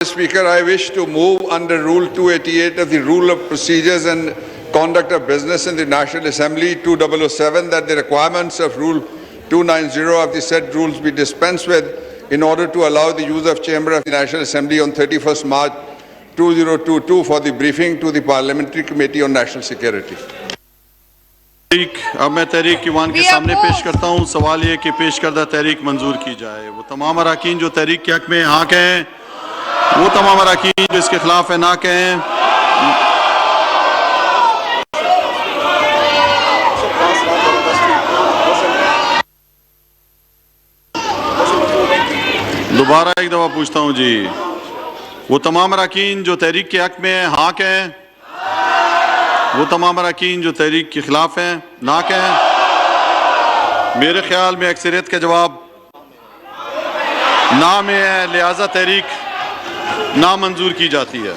Speaker, I wish to move under Rule 288 of the Rule of Procedures and Conduct of Business in the National Assembly 2007 that the requirements of Rule 290 of the said rules be dispensed with in order to allow the use of Chamber of the National Assembly on 31st March 2022 for the briefing to the Parliamentary Committee on National Security. अब मैं तहरीक Ivan के सामने पेश करता हूँ। सवाल ये कि पेश करदा तहरीक मंजूर की जाए। वो तमाम अराकीन जो तहरीक के हक में हाँ कहें, वो तमाम अराकीन जो इसके खिलाफ है ना कहें। दोबारा एक दफा पूछता हूँ जी, वो तमाम अराकीन जो तहरीक के हक में हाँ कहें, वो तमाम अराकीन जो तहरीक के खिलाफ हैं ना कहें। मेरे ख्याल में अक्सरियत का जवाब ना में है, लिहाजा तहरीक ना मंजूर की जाती है।